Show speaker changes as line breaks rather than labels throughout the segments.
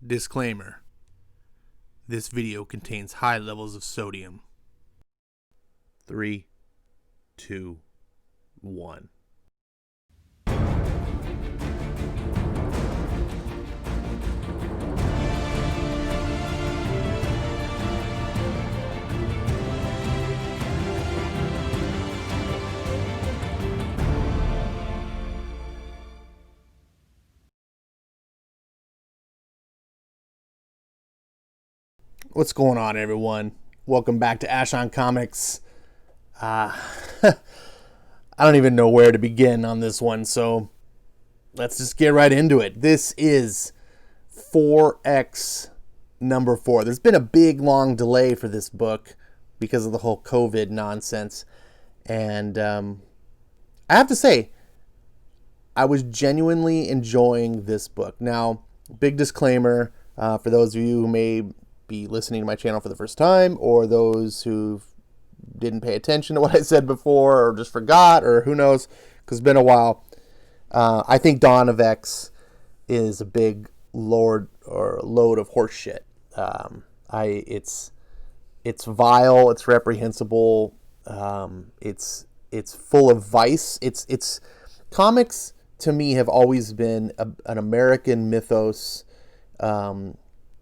Disclaimer: this video contains high levels of sodium. 3, 2, 1. What's going on, everyone? Welcome back to Ash on Comics. I don't even know where to begin on this one, so let's just get right into it. This is 4X number 4. There's been a big, long delay for this book because of the whole COVID nonsense. And I have to say, I was genuinely enjoying this book. Now, big disclaimer for those of you who may be listening to my channel for the first time, or those who didn't pay attention to what I said before, or just forgot, or who knows, because it's been a while. I think Dawn of X is a big load of horse shit. It's vile, it's reprehensible, it's full of vice. It's comics to me have always been an American mythos.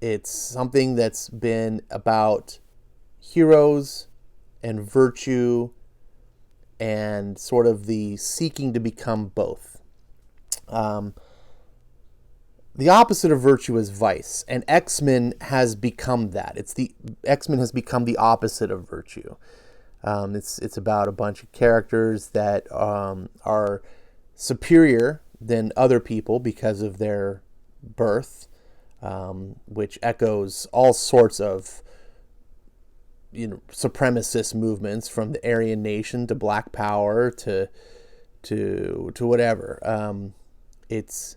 It's something that's been about heroes and virtue and sort of the seeking to become both. The opposite of virtue is vice, and X-Men has become that. X-Men has become the opposite of virtue. It's about a bunch of characters that are superior than other people because of their birth. Which echoes all sorts of, supremacist movements, from the Aryan Nation to Black Power to whatever. It's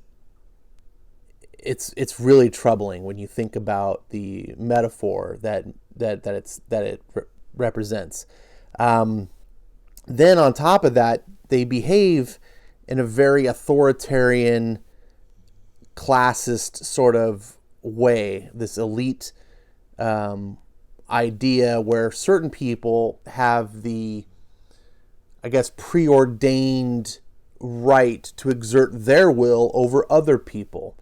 really troubling when you think about the metaphor that it represents. Then on top of that, they behave in a very authoritarian, classist sort of way, this elite idea where certain people have the, preordained right to exert their will over other people.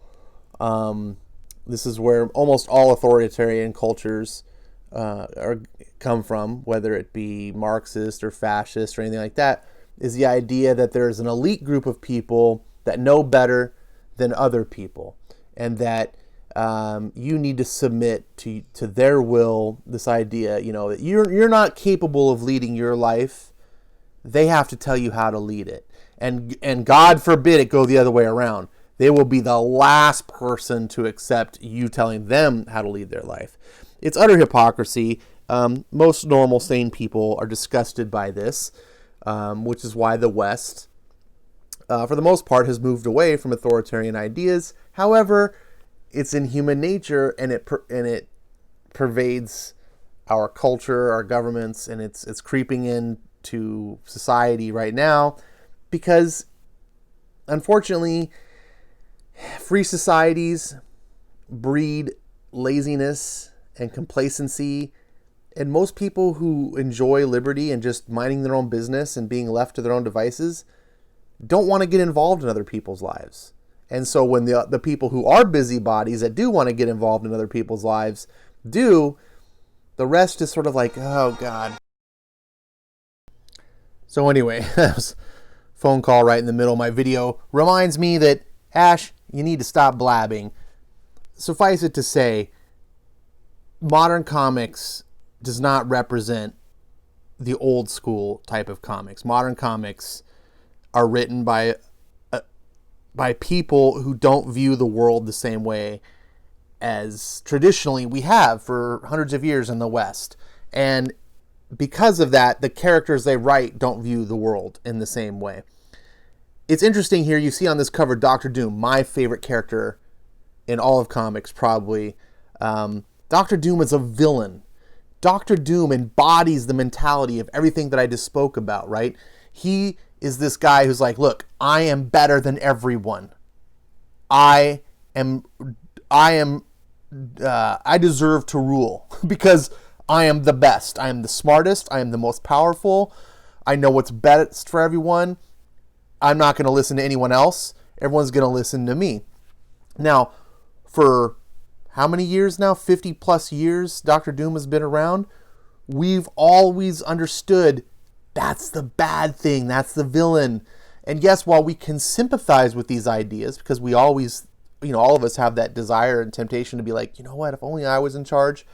This is where almost all authoritarian cultures come from, whether it be Marxist or fascist or anything like that, is the idea that there's an elite group of people that know better than other people, and that you need to submit to their will. This idea, that you're not capable of leading your life. They have to tell you how to lead it, and God forbid it go the other way around. They will be the last person to accept you telling them how to lead their life. It's utter hypocrisy. Most normal, sane people are disgusted by this, which is why the West, for the most part, has moved away from authoritarian ideas. However, it's in human nature, and it pervades our culture, our governments, and it's creeping into society right now, because unfortunately, free societies breed laziness and complacency, and most people who enjoy liberty and just minding their own business and being left to their own devices don't want to get involved in other people's lives. And so when the people who are busybodies that do want to get involved in other people's lives do, the rest is sort of like, oh God. So anyway, that was a phone call right in the middle of my video. Reminds me that, Ash, you need to stop blabbing. Suffice it to say, modern comics does not represent the old school type of comics. Modern comics are written by people who don't view the world the same way as traditionally we have for hundreds of years in the West. And because of that, the characters they write don't view the world in the same way. It's interesting here, you see on this cover Dr. Doom, my favorite character in all of comics probably. Dr. Doom is a villain. Dr. Doom embodies the mentality of everything that I just spoke about, right? He is this guy who's like, look, I am better than everyone. I am I deserve to rule because I am the best. I am the smartest. I am the most powerful. I know what's best for everyone. I'm not going to listen to anyone else. Everyone's going to listen to me. Now, for how many years now? 50 plus years Dr. Doom has been around. We've always understood that's the bad thing. That's the villain. And yes, while we can sympathize with these ideas, because we always, all of us have that desire and temptation to be like, you know what, if only I was in charge.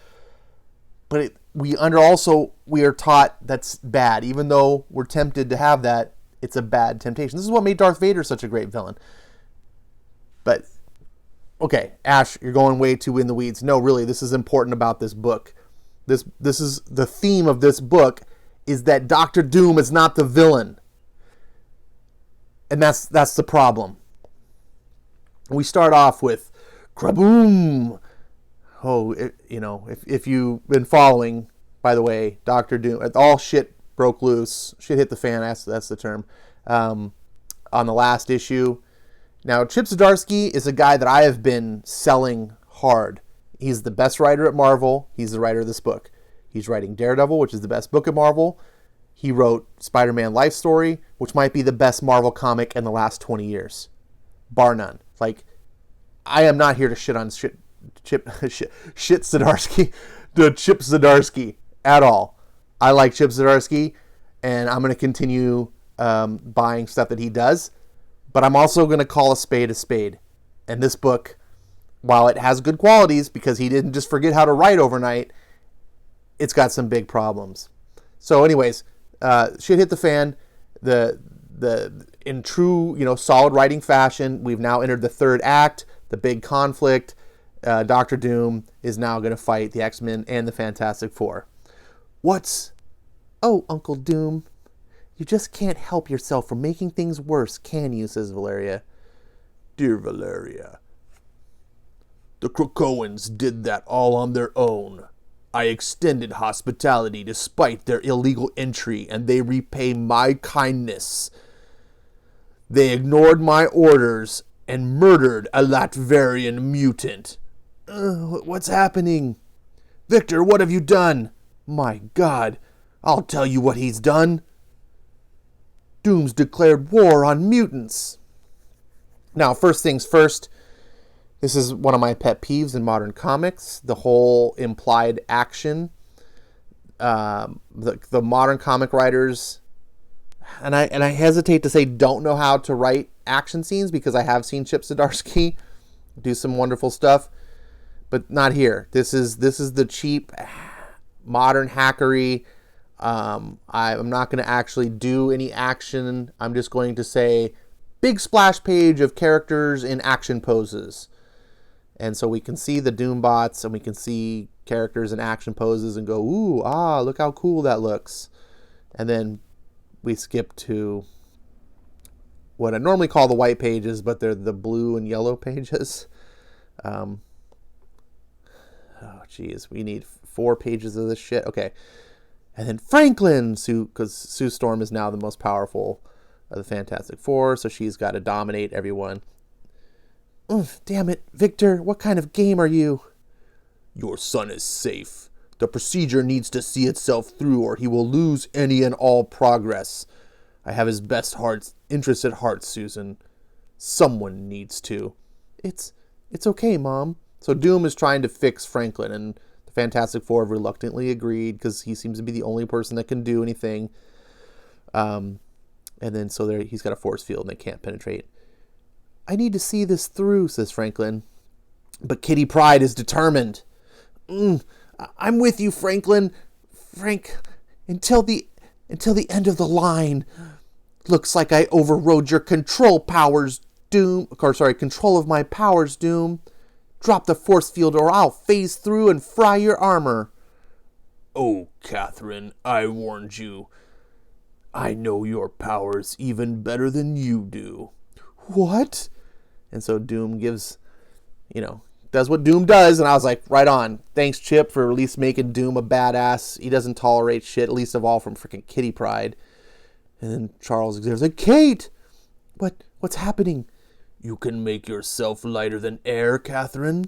But we are taught that's bad. Even though we're tempted to have that, it's a bad temptation. This is what made Darth Vader such a great villain. But, okay, Ash, you're going way too in the weeds. No, really, this is important about this book. This is the theme of this book, is that Dr. Doom is not the villain. And that's the problem. We start off with Kraboom. Oh, if you've been following, by the way, Dr. Doom, all shit broke loose. Shit hit the fan, that's the term. On the last issue. Now, Chip Zdarsky is a guy that I have been selling hard. He's the best writer at Marvel. He's the writer of this book. He's writing Daredevil, which is the best book at Marvel. He wrote Spider-Man Life Story, which might be the best Marvel comic in the last 20 years. Bar none. Like, I am not here to shit on Chip Zdarsky, the Chip Zdarsky at all. I like Chip Zdarsky, and I'm going to continue buying stuff that he does. But I'm also going to call a spade a spade. And this book, while it has good qualities, because he didn't just forget how to write overnight, it's got some big problems. So anyways, shit hit the fan. In true, solid writing fashion, we've now entered the third act, the big conflict. Dr. Doom is now going to fight the X-Men and the Fantastic Four. Oh, Uncle Doom, you just can't help yourself from making things worse, can you, says Valeria. Dear Valeria, the Krakoans did that all on their own. I extended hospitality despite their illegal entry, and they repay my kindness. They ignored my orders and murdered a Latverian mutant. What's happening? Victor, what have you done? My God, I'll tell you what he's done. Doom's declared war on mutants. Now, first things first, this is one of my pet peeves in modern comics, the whole implied action. The modern comic writers, and I hesitate to say don't know how to write action scenes, because I have seen Chip Zdarsky do some wonderful stuff, but not here. This is the cheap modern hackery. I'm not going to actually do any action. I'm just going to say big splash page of characters in action poses. And so we can see the Doom bots, and we can see characters in action poses and go, ooh, look how cool that looks. And then we skip to what I normally call the white pages, but they're the blue and yellow pages. Oh, geez, we need 4 pages of this shit. Okay. And then Franklin, because Sue Storm is now the most powerful of the Fantastic Four, so she's got to dominate everyone. Damn it, Victor, what kind of game are you? Your son is safe. The procedure needs to see itself through, or he will lose any and all progress. I have his best interest at heart, Susan. Someone needs to. It's okay, Mom. So Doom is trying to fix Franklin, and the Fantastic Four have reluctantly agreed, because he seems to be the only person that can do anything. And then so he's got a force field, and they can't penetrate. I need to see this through, says Franklin. But Kitty Pryde is determined. I'm with you, Franklin. Frank, until the end of the line. Looks like I overrode your control powers, Doom. Control of my powers, Doom. Drop the force field or I'll phase through and fry your armor. Oh, Catherine, I warned you. I know your powers even better than you do. What? And so Doom does what Doom does, and I was like, right on. Thanks, Chip, for at least making Doom a badass. He doesn't tolerate shit, at least of all from freaking Kitty Pryde. And then Charles Xavier's like, Kate! What's happening? You can make yourself lighter than air, Catherine.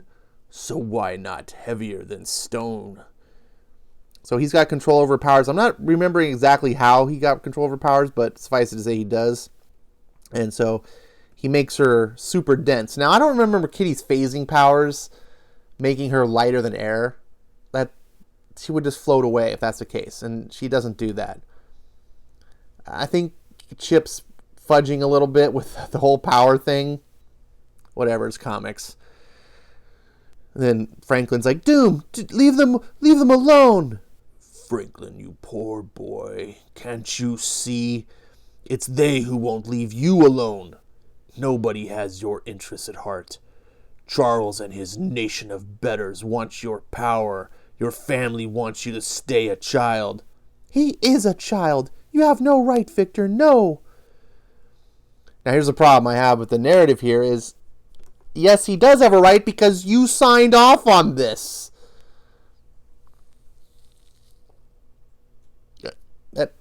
So why not heavier than stone? So he's got control over powers. I'm not remembering exactly how he got control over powers, but suffice it to say he does. And so he makes her super dense. Now, I don't remember Kitty's phasing powers making her lighter than air. That she would just float away if that's the case, and she doesn't do that. I think Chip's fudging a little bit with the whole power thing. Whatever, it's comics. And then Franklin's like, Doom, leave them alone. Franklin, you poor boy, can't you see? It's they who won't leave you alone. Nobody has your interests at heart. Charles and his nation of betters want your power. Your family wants you to stay a child. He is a child. You have no right, Victor, no. Now here's the problem I have with the narrative here is, yes, he does have a right because you signed off on this.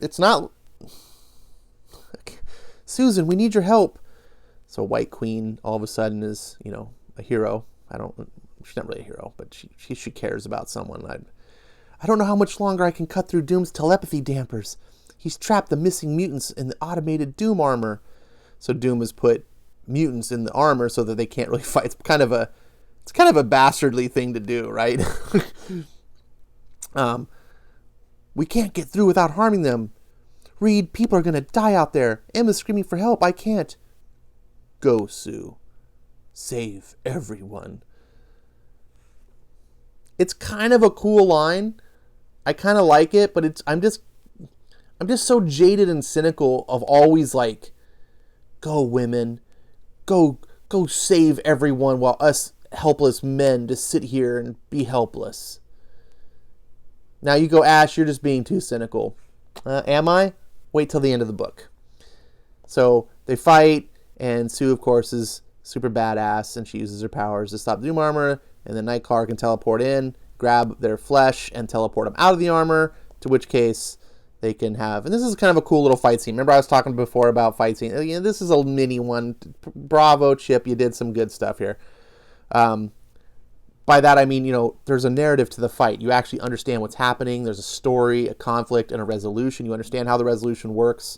It's not... Susan, we need your help. So White Queen all of a sudden is, a hero. She's not really a hero, but she cares about someone. I don't know how much longer I can cut through Doom's telepathy dampers. He's trapped the missing mutants in the automated Doom armor. So Doom has put mutants in the armor so that they can't really fight. It's kind of a bastardly thing to do, right? We can't get through without harming them. Reed, people are going to die out there. Emma's screaming for help. I can't. Go, Sue. Save everyone. It's kind of a cool line. I kind of like it, but I'm just so jaded and cynical of always like, go women, go save everyone while us helpless men just sit here and be helpless. Now you go, Ash, you're just being too cynical. Am I? Wait till the end of the book. So they fight, and Sue, of course, is super badass, and she uses her powers to stop Doom armor, and then Nightcrawler can teleport in, grab their flesh, and teleport them out of the armor, to which case they can have... And this is kind of a cool little fight scene. Remember I was talking before about fight scene. This is a mini one. Bravo, Chip, you did some good stuff here. By that I mean, there's a narrative to the fight. You actually understand what's happening. There's a story, a conflict, and a resolution. You understand how the resolution works.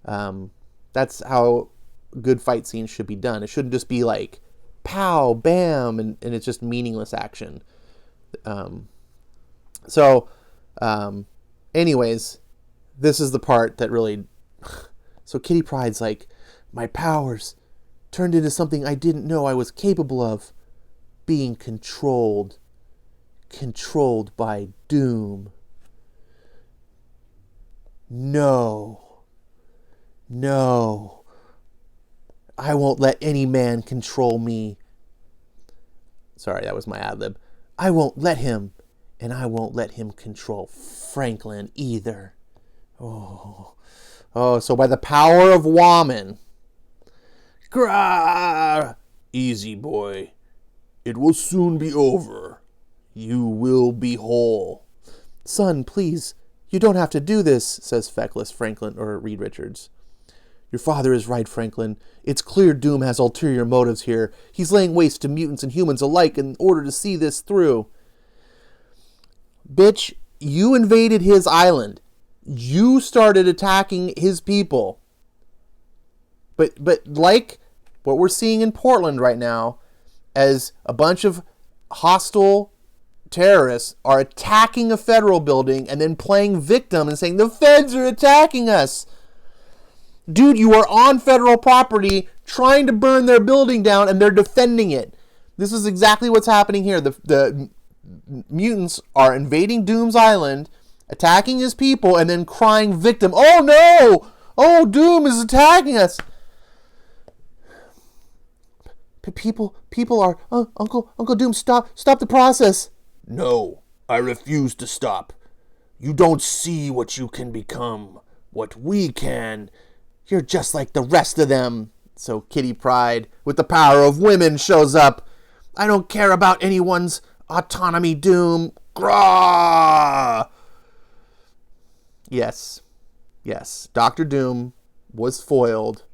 That's how good fight scenes should be done. It shouldn't just be like, pow, bam, and it's just meaningless action. Anyways, this is the part that really... So Kitty Pryde's like, my powers turned into something I didn't know I was capable of. Being controlled by Doom. No, I won't let any man control me. Sorry, that was my ad-lib. I won't let him, and I won't let him control Franklin either. Oh, so by the power of Woman. Grah! Easy, boy. It will soon be over. You will be whole. Son, please, you don't have to do this, says feckless Franklin, or Reed Richards. Your father is right, Franklin. It's clear Doom has ulterior motives here. He's laying waste to mutants and humans alike in order to see this through. Bitch, you invaded his island. You started attacking his people. But like what we're seeing in Portland right now, as a bunch of hostile terrorists are attacking a federal building and then playing victim and saying, the feds are attacking us. Dude, you are on federal property trying to burn their building down and they're defending it. This is exactly what's happening here. The mutants are invading Doom's island, attacking his people, and then crying victim. Oh no! Oh, Doom is attacking us! People are... Uncle Doom, stop the process. No, I refuse to stop. You don't see what you can become, what we can. You're just like the rest of them. So Kitty Pryde, with the power of women, shows up. I don't care about anyone's autonomy, Doom. Grah! Yes. Dr. Doom was foiled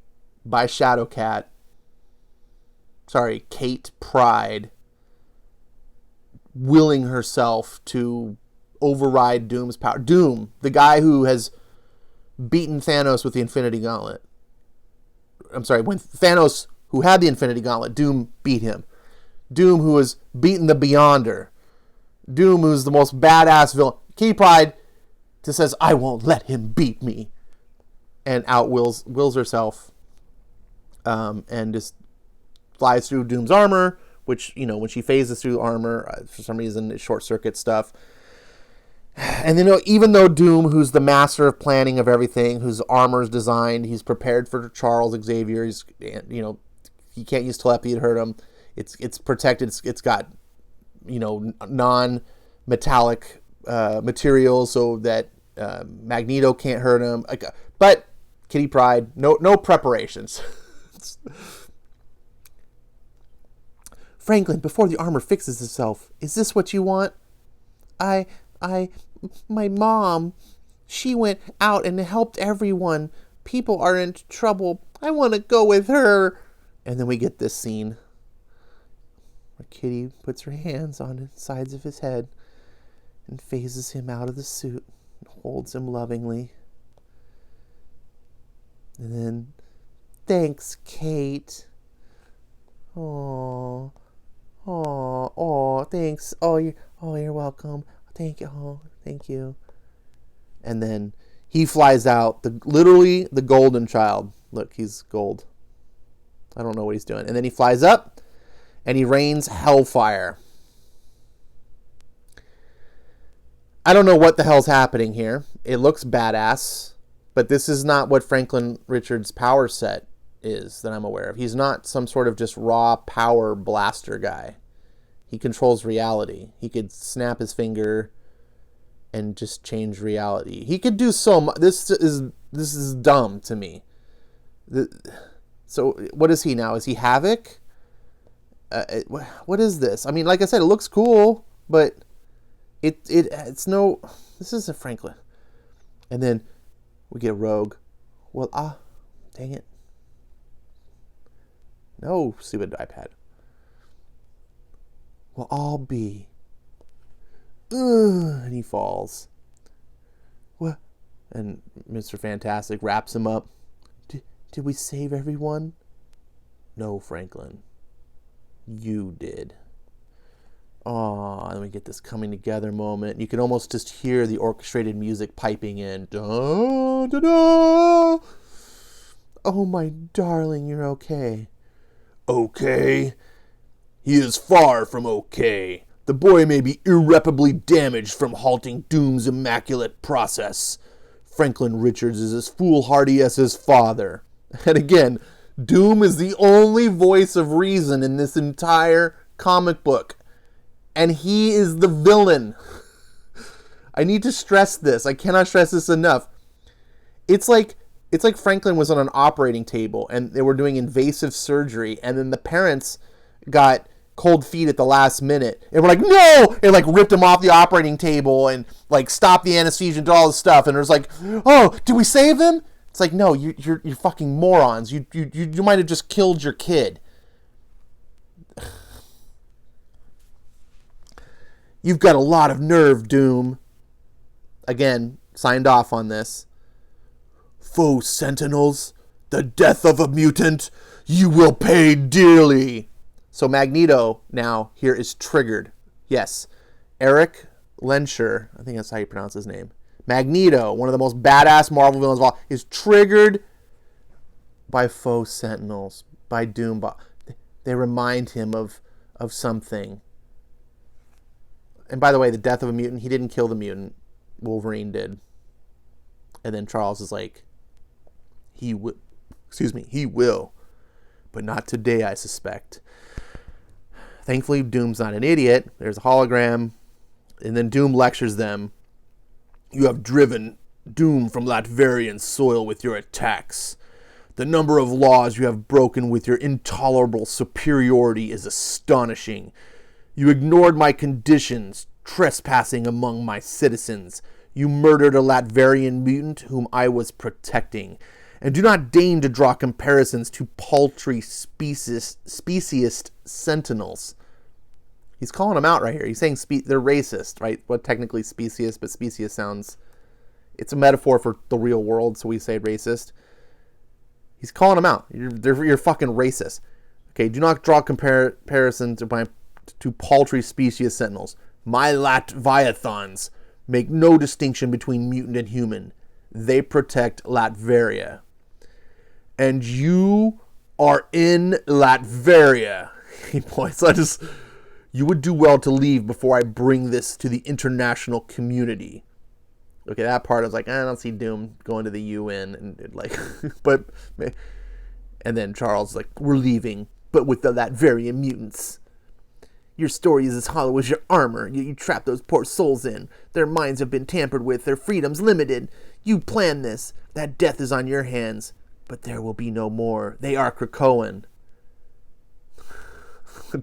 by Shadowcat. Sorry, Kate Pryde. willing herself to override Doom's power. Doom, the guy who has beaten Thanos with the Infinity Gauntlet. I'm sorry, when Thanos, who had the Infinity Gauntlet, Doom beat him. Doom, who has beaten the Beyonder. Doom, who's the most badass villain. Kitty Pryde just says, I won't let him beat me. And wills herself and just flies through Doom's armor, which, when she phases through armor, for some reason, it short circuits stuff. And even though Doom, who's the master of planning of everything, whose armor is designed, he's prepared for Charles Xavier. He's, he can't use telepathy to hurt him. It's protected. It's got, non-metallic materials so that Magneto can't hurt him. But Kitty Pryde, no preparations. Franklin, before the armor fixes itself, is this what you want? My mom, she went out and helped everyone. People are in trouble. I want to go with her. And then we get this scene where Kitty puts her hands on the sides of his head and phases him out of the suit and holds him lovingly. And then, thanks, Kate. Oh, thanks. You're welcome. Thank you. And then he flies out, literally the golden child. Look, he's gold. I don't know what he's doing. And then he flies up and he rains hellfire. I don't know what the hell's happening here. It looks badass, but this is not what Franklin Richards' power set is that I'm aware of. He's not some sort of just raw power blaster guy. He controls reality. He could snap his finger and just change reality. He could do so much. This is dumb to me. So what is he now? Is he Havoc? What is this? I mean, like I said, it looks cool, but it's no. This is a Franklin. And then we get Rogue. Well, dang it. No, stupid iPad. Well, I'll be. And he falls. What? And Mr. Fantastic wraps him up. Did we save everyone? No, Franklin. You did. And then we get this coming together moment. You can almost just hear the orchestrated music piping in. Da, da, da. Oh, my darling, you're okay. Okay? He is far from okay. The boy may be irreparably damaged from halting Doom's immaculate process. Franklin Richards is as foolhardy as his father. And again, Doom is the only voice of reason in this entire comic book. And he is the villain. I need to stress this. I cannot stress this enough. It's like Franklin was on an operating table and they were doing invasive surgery, and then the parents got cold feet at the last minute and we're like, no, and like ripped him off the operating table and like stopped the anesthesia and did all this stuff, and it was like, oh, do we save him? It's like, no, you're fucking morons. You might have just killed your kid. You've got a lot of nerve, Doom. Again, signed off on this. Foe sentinels, the death of a mutant, you will pay dearly. So Magneto now here is triggered. Yes, Eric Lensher, I think that's how you pronounce his name. Magneto, one of the most badass Marvel villains of all, is triggered by foe sentinels, by Doom. They remind him of something. And by the way, the death of a mutant, he didn't kill the mutant. Wolverine did. And then Charles is like, he will. But not today, I suspect. Thankfully, Doom's not an idiot. There's a hologram. And then Doom lectures them. You have driven Doom from Latverian soil with your attacks. The number of laws you have broken with your intolerable superiority is astonishing. You ignored my conditions, trespassing among my citizens. You murdered a Latverian mutant whom I was protecting. And do not deign to draw comparisons to paltry speciest sentinels. He's calling them out right here. He's saying they're racist, right? Well, technically specious, but specious sounds... It's a metaphor for the real world, so we say racist. He's calling them out. You're fucking racist. Okay, do not draw comparison to paltry specious sentinels. My Latviathons make no distinction between mutant and human. They protect Latveria. And you are in Latveria. He points. You would do well to leave before I bring this to the international community. Okay, that part I was like, I don't see Doom going to the UN and like, but, and then Charles is like, we're leaving, but with the Latverian mutants. Your story is as hollow as your armor. You trap those poor souls in. Their minds have been tampered with. Their freedom's limited. You planned this. That death is on your hands. But there will be no more. They are Krakoan.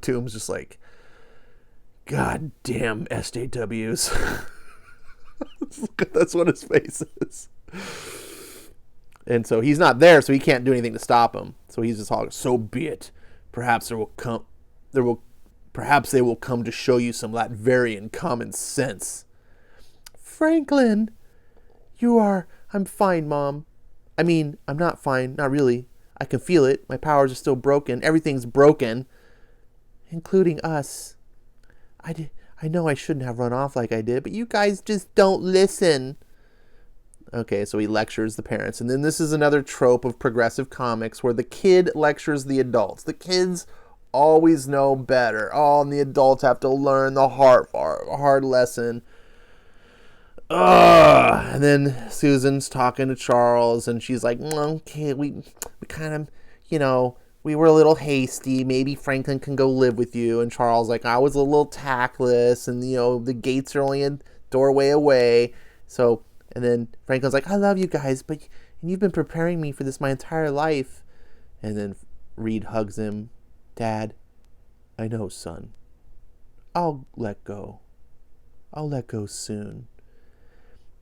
Doom's just like, God damn SJWs. That's what his face is. And so he's not there, so he can't do anything to stop him. So he's just all, so be it. Perhaps they will come to show you some Latverian common sense. Franklin, I'm fine, Mom. I mean, I'm not fine, not really. I can feel it. My powers are still broken. Everything's broken, including us. I know I shouldn't have run off like I did, but you guys just don't listen. Okay, so he lectures the parents. And then this is another trope of progressive comics where the kid lectures the adults. The kids always know better. Oh, and the adults have to learn the hard lesson. Ugh. And then Susan's talking to Charles, and she's like, okay, we kind of, we were a little hasty. Maybe Franklin can go live with you. And Charles like, I was a little tactless, and, the gates are only a doorway away. So, and then Franklin's like, I love you guys, but you've been preparing me for this my entire life. And then Reed hugs him. Dad, I know, son. I'll let go. I'll let go soon.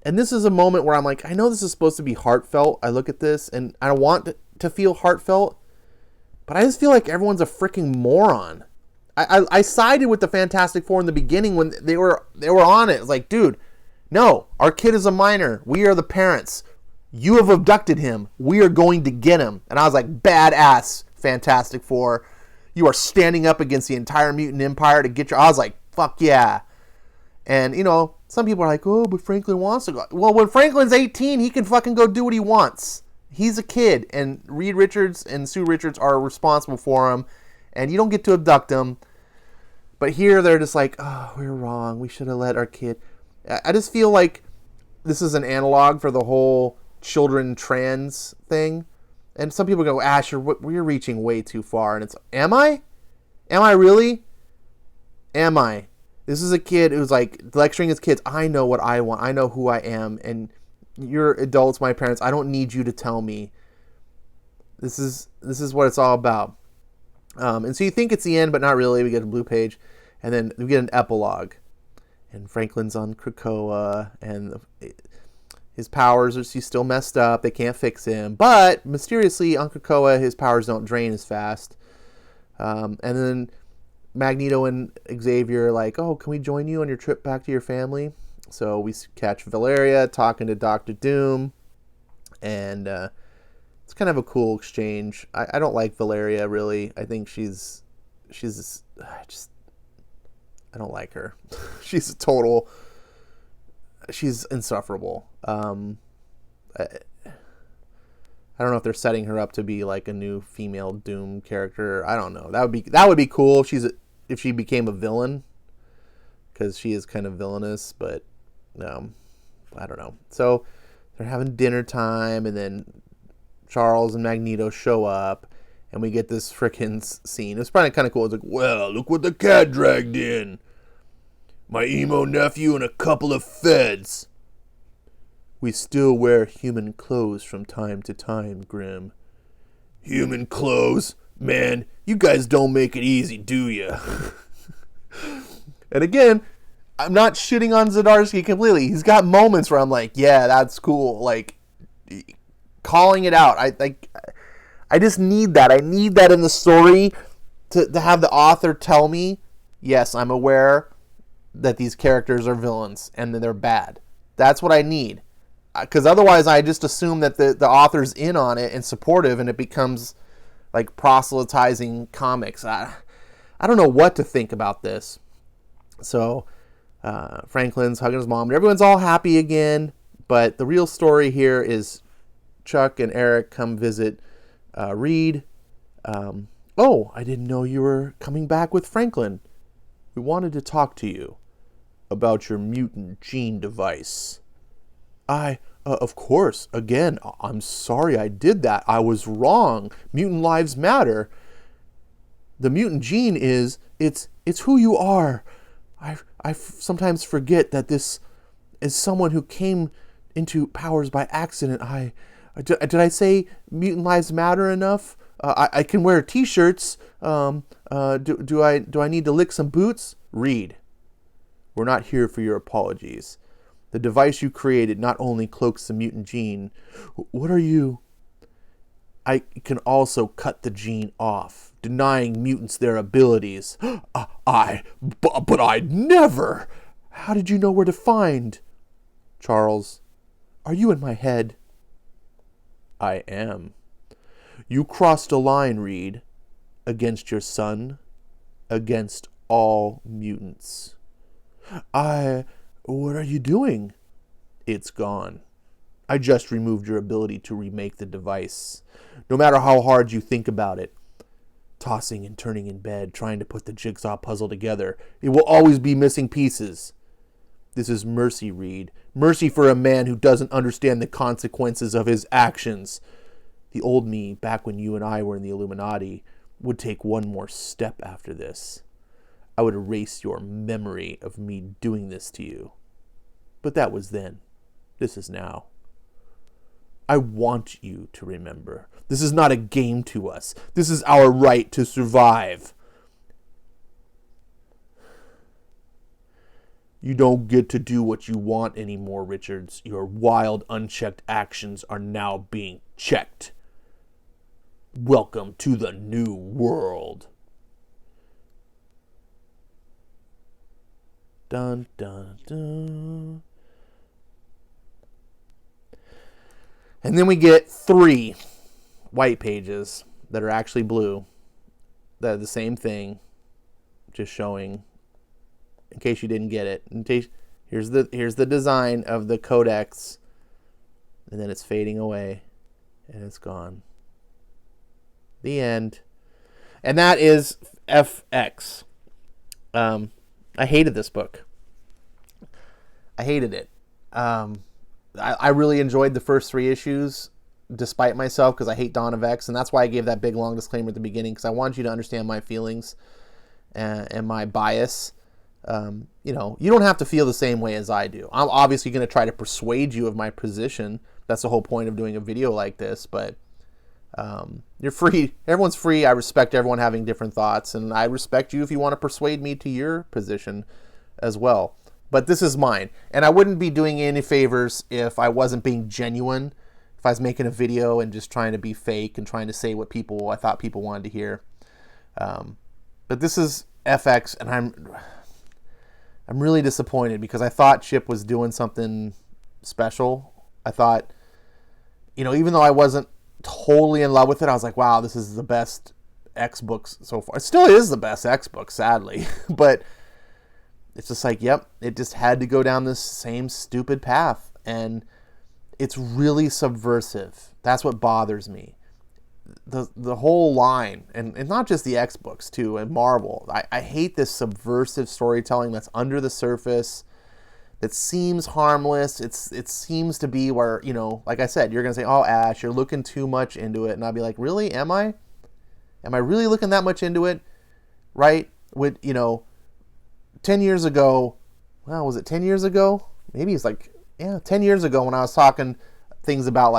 And this is a moment where I'm like, I know this is supposed to be heartfelt. I look at this and I want to feel heartfelt, but I just feel like everyone's a freaking moron. I sided with the Fantastic Four in the beginning when they were on it. It's like, dude, no, our kid is a minor. We are the parents. You have abducted him. We are going to get him. And I was like, badass, Fantastic Four. You are standing up against the entire mutant empire to get your... I was like, fuck yeah. And, some people are like, oh, but Franklin wants to go. Well, when Franklin's 18, he can fucking go do what he wants. He's a kid. And Reed Richards and Sue Richards are responsible for him. And you don't get to abduct him. But here they're just like, oh, we're wrong. We should have let our kid... I just feel like this is an analog for the whole children trans thing. And some people go, Asher, we're reaching way too far. And it's, am I? Am I really? Am I? This is a kid who's like lecturing his kids. I know what I want. I know who I am. And you're adults, my parents. I don't need you to tell me. This is what it's all about. And so you think it's the end, but not really. We get a blue page. And then we get an epilogue. And Franklin's on Krakoa. And his powers are still messed up. They can't fix him. But mysteriously on Krakoa, his powers don't drain as fast. And then Magneto and Xavier are like, oh, can we join you on your trip back to your family? So we catch Valeria talking to Dr. Doom. And it's kind of a cool exchange. I don't like Valeria, really. I think she's I don't like her. She's insufferable. I don't know if they're setting her up to be like a new female Doom character. I don't know. That would be cool if she became a villain, because she is kind of villainous. But I don't know. So they're having dinner time, and then Charles and Magneto show up, and we get this frickin' scene. It's probably kind of cool. It's like, well, look what the cat dragged in. My emo nephew and a couple of feds. We still wear human clothes from time to time, Grim. Human clothes? Man, you guys don't make it easy, do ya? And again, I'm not shitting on Zdarsky completely. He's got moments where I'm like, yeah, that's cool. Like, calling it out. I just need that. I need that in the story to have the author tell me Yes, I'm aware that these characters are villains and that they're bad. That's what I need. Because otherwise I just assume that the author's in on it and supportive, and it becomes like proselytizing comics. I don't know what to think about this. So Franklin's hugging his mom, and everyone's all happy again. But the real story here is Chuck and Eric come visit Reed. Oh, I didn't know you were coming back with Franklin. We wanted to talk to you about your mutant gene device. Of course, again, I'm sorry I did that. I was wrong. Mutant lives matter. The mutant gene it's who you are. I sometimes forget that this is someone who came into powers by accident. Did I say mutant lives matter enough? I can wear t-shirts. Do I need to lick some boots? Reed, we're not here for your apologies. The device you created not only cloaks the mutant gene. What are you? I can also cut the gene off, denying mutants their abilities. But I'd never. How did you know where to find? Charles, are you in my head? I am. You crossed a line, Reed, against your son, against all mutants. What are you doing? It's gone. I just removed your ability to remake the device. No matter how hard you think about it, tossing and turning in bed, trying to put the jigsaw puzzle together, it will always be missing pieces. This is mercy, Reed. Mercy for a man who doesn't understand the consequences of his actions. The old me, back when you and I were in the Illuminati, would take one more step after this. I would erase your memory of me doing this to you. But that was then. This is now. I want you to remember. This is not a game to us. This is our right to survive. You don't get to do what you want anymore, Richards. Your wild, unchecked actions are now being checked. Welcome to the new world. Dun, dun, dun. And then we get 3 white pages that are actually blue. That are the same thing, just showing, in case you didn't get it. Here's the design of the codex, and then it's fading away, and it's gone. The end. And that is FX. I hated this book. I hated it. I really enjoyed the first 3 issues, despite myself, because I hate Dawn of X, and that's why I gave that big long disclaimer at the beginning, because I wanted you to understand my feelings and my bias. You don't have to feel the same way as I do. I'm obviously going to try to persuade you of my position. That's the whole point of doing a video like this, but you're free. Everyone's free. I respect everyone having different thoughts, and I respect you if you want to persuade me to your position as well. But this is mine, and I wouldn't be doing you any favors if I wasn't being genuine, if I was making a video and just trying to be fake and trying to say what I thought people wanted to hear. But this is FX, and I'm really disappointed because I thought Chip was doing something special. I thought, even though I wasn't totally in love with it, I was like, wow, this is the best X books so far. It still is the best X book, sadly, but it's just like, yep, it just had to go down this same stupid path, and it's really subversive. That's what bothers me. The whole line, and not just the X books too, and Marvel. I hate this subversive storytelling that's under the surface, that seems harmless. It seems to be where, like I said, you're going to say, oh, Ash, you're looking too much into it. And I'll be like, really? Am I? Am I really looking that much into it? Right? 10 years ago, well, was it 10 years ago? Maybe it's 10 years ago when I was talking things about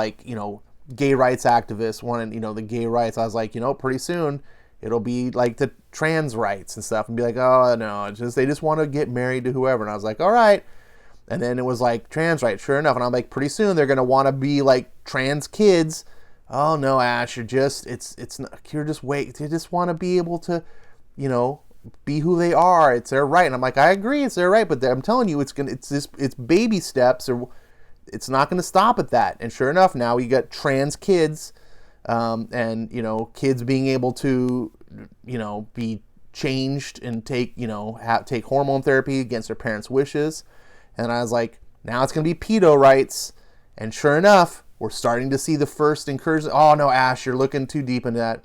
gay rights activists wanting, the gay rights. I was like, pretty soon it'll be like the trans rights and stuff, and be like, oh no, they just want to get married to whoever. And I was like, all right. And then it was like trans rights, sure enough. And I'm like, pretty soon they're going to want to be like trans kids. Oh no, Ash, you're just, it's not, you're just wait. They just want to be able to, be who they are. It's their right. And I'm like, I agree, it's their right, but I'm telling you, it's baby steps, or it's not going to stop at that. And sure enough, now we got trans kids, and kids being able to be changed and take take hormone therapy against their parents' wishes. And I was like, now it's going to be pedo rights. And sure enough, we're starting to see the first incursion. Oh no, Ash, you're looking too deep into that.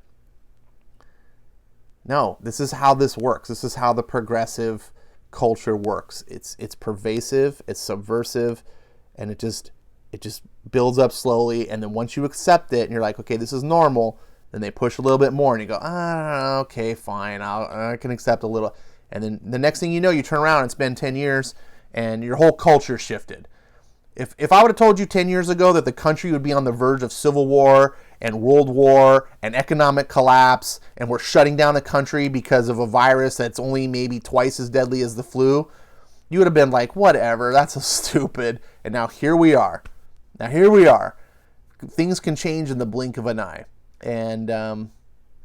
No, this is how this works. This is how the progressive culture works. It's pervasive, it's subversive, and it just builds up slowly. And then once you accept it and you're like, okay, this is normal, then they push a little bit more and you go, okay, fine, I can accept a little. And then the next thing you know, you turn around and spend 10 years and your whole culture shifted. If I would have told you 10 years ago that the country would be on the verge of civil war and world war and economic collapse, and we're shutting down the country because of a virus that's only maybe twice as deadly as the flu, you would have been like, whatever, that's so stupid. And now here we are. Things can change in the blink of an eye. And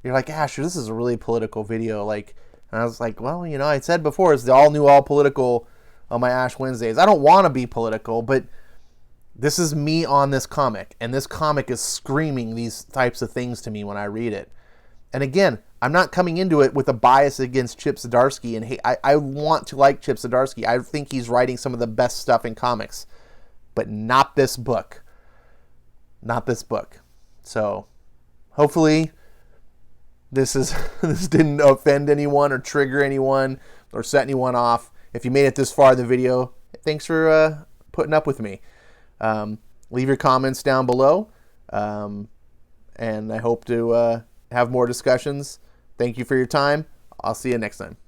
you're like, Asher, this is a really political video. And I was like, well, I said before, it's the all political on my Ash Wednesdays. I don't want to be political, but this is me on this comic, and this comic is screaming these types of things to me when I read it. And again, I'm not coming into it with a bias against Chip Zdarsky, and hey, I want to like Chip Zdarsky. I think he's writing some of the best stuff in comics, but not this book. Not this book. So hopefully this didn't offend anyone or trigger anyone or set anyone off. If you made it this far in the video, thanks for putting up with me. Leave your comments down below, and I hope to have more discussions. Thank you for your time. I'll see you next time.